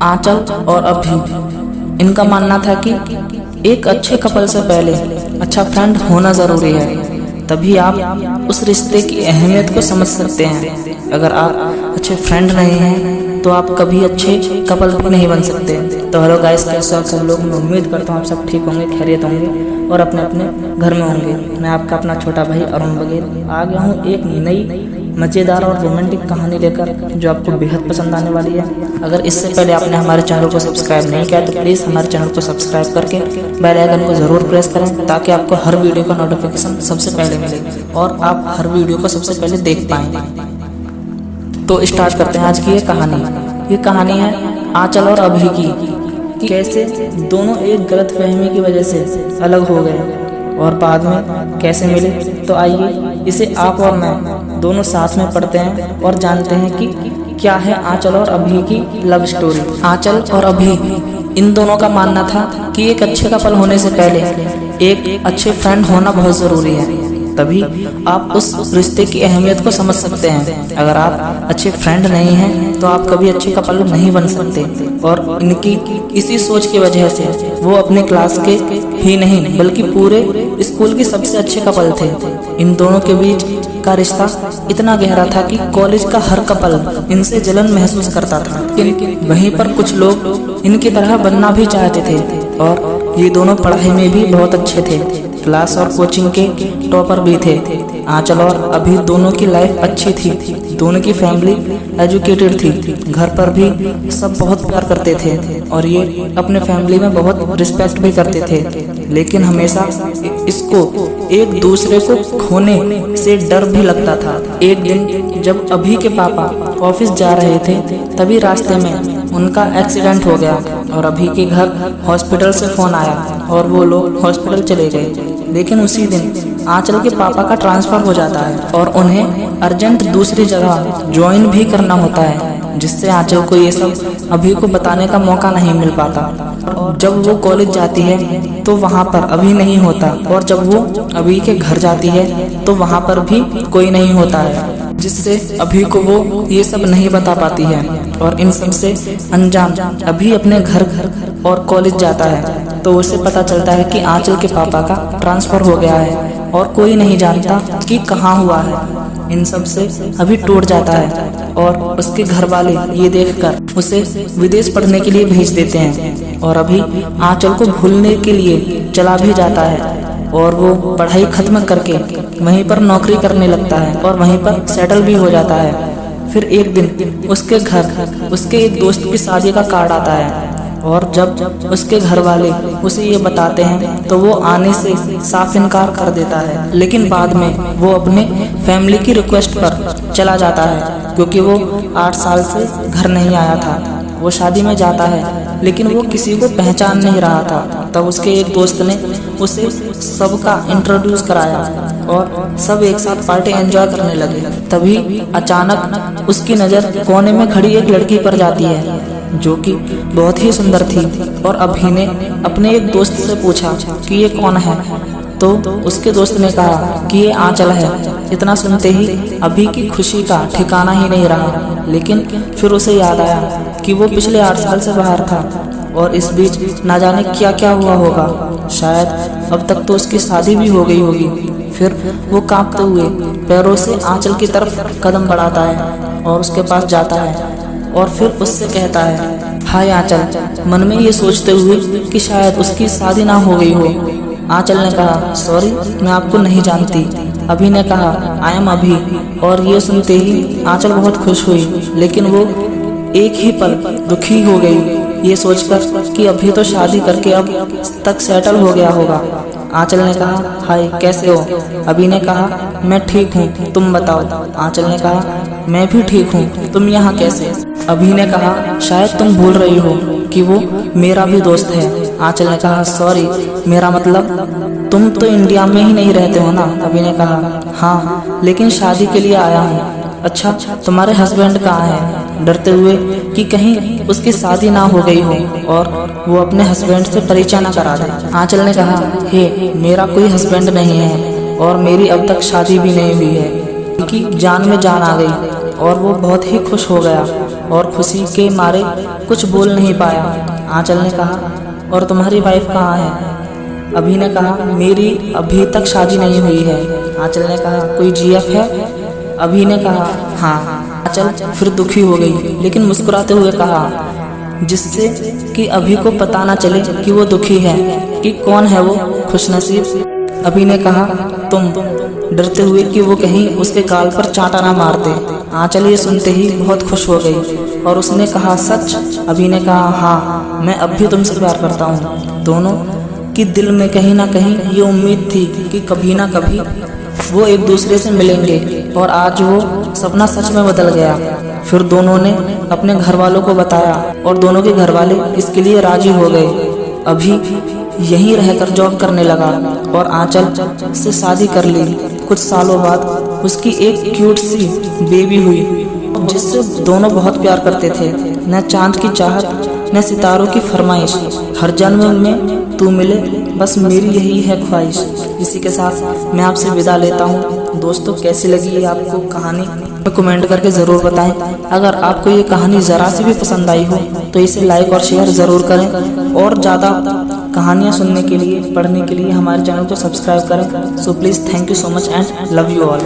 आंचल और अभी, इनका मानना था कि एक अच्छे कपल से पहले अच्छा फ्रेंड होना ज़रूरी है, तभी आप उस रिश्ते की अहमियत को समझ सकते हैं। अगर आप अच्छे फ्रेंड नहीं हैं तो आप कभी अच्छे कपल भी नहीं बन सकते। तो हेलो गाइस, कैसे आप सब लोग? मैं उम्मीद करता हूँ आप सब ठीक होंगे, खैरियत होंगे और अपने अपने घर में होंगे। मैं आपका अपना छोटा भाई अरुण बघेल आ गया हूँ एक नई मज़ेदार और रोमांटिक कहानी लेकर, जो आपको बेहद पसंद आने वाली है। अगर इससे पहले आपने हमारे चैनल को सब्सक्राइब नहीं किया तो प्लीज़ हमारे चैनल को सब्सक्राइब करके बेल आइकन को ज़रूर प्रेस करें, ताकि आपको हर वीडियो का नोटिफिकेशन सबसे पहले मिले और आप हर वीडियो को सबसे पहले देख पाएँ। तो स्टार्ट करते हैं आज की ये कहानी। ये कहानी है आंचल और अभी की, कैसे दोनों एक गलतफहमी की वजह से अलग हो गए और बाद में कैसे मिले। तो आइए इसे आप और मैं दोनों साथ में पढ़ते हैं और जानते हैं कि क्या है आंचल और अभी की लव स्टोरी। आंचल और अभी, इन दोनों का मानना था कि एक अच्छे कपल होने से पहले एक अच्छे फ्रेंड होना बहुत ज़रूरी है, तभी आप उस रिश्ते की अहमियत को समझ सकते हैं। अगर आप अच्छे फ्रेंड नहीं हैं तो आप कभी अच्छे कपल नहीं बन सकते। और इनकी इसी सोच की वजह से वो अपने क्लास के ही नहीं बल्कि पूरे स्कूल के सबसे अच्छे कपल थे। इन दोनों के बीच का रिश्ता इतना गहरा था कि कॉलेज का हर कपल इनसे जलन महसूस करता था। लेकिन वहीं पर कुछ लोग इनकी तरह बनना भी चाहते थे और ये दोनों पढ़ाई में भी बहुत अच्छे थे, क्लास और कोचिंग के टॉपर भी थे। आंचल और अभी दोनों की लाइफ अच्छी थी, दोनों की फैमिली एजुकेटेड थी, घर पर भी सब बहुत प्यार करते थे और ये अपने फैमिली में बहुत रिस्पेक्ट भी करते थे। लेकिन हमेशा इसको एक दूसरे को खोने से डर भी लगता था। एक दिन जब अभी के पापा ऑफिस जा रहे थे, तभी रास्ते में उनका एक्सीडेंट हो गया और अभी के घर हॉस्पिटल से फ़ोन आया और वो लोग हॉस्पिटल चले गए। लेकिन उसी दिन आंचल के पापा का ट्रांसफ़र हो जाता है और उन्हें अर्जेंट दूसरी जगह ज्वाइन भी करना होता है, जिससे आंचल को ये सब अभी को बताने का मौका नहीं मिल पाता। जब वो कॉलेज जाती है तो वहाँ पर अभी नहीं होता और जब वो अभी के घर जाती है तो वहाँ पर भी कोई नहीं होता है, जिससे अभी को वो ये सब नहीं बता पाती है। और इन सब से अनजान अभी अपने घर और कॉलेज जाता है तो उसे पता चलता है कि आंचल के पापा का ट्रांसफ़र हो गया है और कोई नहीं जानता कि कहाँ हुआ है। इन सब से अभी टूट जाता है और उसके घर वाले ये देखकर उसे विदेश पढ़ने के लिए भेज देते हैं और अभी आंचल को भूलने के लिए चला भी जाता है और वो पढ़ाई खत्म करके वहीं पर नौकरी करने लगता है और वहीं पर सेटल भी हो जाता है। फिर एक दिन उसके घर उसके एक दोस्त की शादी का कार्ड आता है और जब उसके घर वाले उसे ये बताते हैं तो वो आने से साफ इनकार कर देता है। लेकिन बाद में वो अपने फैमिली की रिक्वेस्ट पर चला जाता है, क्योंकि वो 8 साल से घर नहीं आया था। वो शादी में जाता है लेकिन वो किसी को पहचान नहीं रहा था। तब उसके एक दोस्त ने उसे सबका इंट्रोड्यूस कराया और सब एक साथ पार्टी एंजॉय करने लगे। तभी अचानक उसकी नज़र कोने में खड़ी एक लड़की पर जाती है जो कि बहुत ही सुंदर थी। और अभी ने अपने एक दोस्त से पूछा कि ये कौन है, तो उसके दोस्त ने कहा कि ये आंचल है। इतना सुनते ही अभी की खुशी का ठिकाना ही नहीं रहा। लेकिन फिर उसे याद आया कि वो पिछले 8 साल से बाहर था और इस बीच ना जाने क्या क्या हुआ होगा। शायद अब तक तो उसकी शादी भी हो गई होगी। फिर वो कांपते हुए पैरों से आंचल की तरफ कदम बढ़ाता है और उसके पास जाता है और फिर उससे कहता है, हाय आंचल, मन में ये सोचते हुए कि शायद उसकी शादी ना हो गई हो। आंचल ने कहा, सॉरी, मैं आपको नहीं जानती। अभी ने कहा, आई एम अभी। और ये सुनते ही आंचल बहुत खुश हुई, लेकिन वो एक ही पल दुखी हो गई ये सोचकर कि अभी तो शादी करके अब तक सेटल हो गया होगा। आंचल ने कहा, हाय, कैसे हो? अभी ने कहा, मैं ठीक हूँ, तुम बताओ। आंचल ने कहा, मैं भी ठीक हूँ, तुम यहाँ कैसे? अभी ने कहा, शायद तुम भूल रही हो कि वो मेरा भी दोस्त है। आंचल ने कहा, सॉरी, मेरा मतलब तुम तो इंडिया में ही नहीं रहते हो ना? अभी ने कहा, हाँ, लेकिन शादी के लिए आया हूँ। अच्छा, तुम्हारे हस्बैंड कहाँ हैं? डरते हुए कि कहीं उसकी शादी ना हो गई हो और वो अपने हस्बैंड से परिचय ना करा दे। आंचल ने कहा, हे, मेरा कोई हस्बैंड नहीं है और मेरी अब तक शादी भी नहीं हुई है। उनकी जान में जान आ गई और वो बहुत ही खुश हो गया और खुशी के मारे कुछ बोल नहीं पाया। आंचल ने कहा, और तुम्हारी वाइफ कहाँ है? अभी ने कहा, मेरी अभी तक शादी नहीं हुई है। आंचल ने कहा, कोई जीएफ है? अभी ने कहा, हाँ। आंचल फिर दुखी हो गई, लेकिन मुस्कुराते हुए कहा, जिससे कि अभी को पता ना चले कि वो दुखी है, कि कौन है वो खुशनसीब। अभी ने कहा, तुम, डरते हुए कि वो कहीं उसके गाल पर चांटा ना मार दे। आंचल ये सुनते ही बहुत खुश हो गई और उसने कहा, सच? अभी ने कहा, हाँ, मैं अब भी तुमसे प्यार करता हूँ। दोनों की दिल में कहीं ना कहीं ये उम्मीद थी कि कभी ना कभी वो एक दूसरे से मिलेंगे, और आज वो सपना सच में बदल गया। फिर दोनों ने अपने घर वालों को बताया और दोनों के घर वाले इसके लिए राजी हो गए। अभी यहीं रहकर जॉब करने लगा और आंचल से शादी कर ली। कुछ सालों बाद उसकी एक क्यूट सी बेबी हुई, जिससे दोनों बहुत प्यार करते थे। न चांद की चाहत, न सितारों की फरमाइश, हर जन्म में तू मिले, बस मेरी यही है ख्वाहिश। इसी के साथ मैं आपसे विदा लेता हूँ। दोस्तों, कैसी लगी आपको कहानी कमेंट करके ज़रूर बताएं। अगर आपको ये कहानी ज़रा सी भी पसंद आई हो तो इसे लाइक और शेयर ज़रूर करें, और ज़्यादा कहानियाँ सुनने के लिए, पढ़ने के लिए हमारे चैनल को सब्सक्राइब करें। So please, thank you so much and love you all.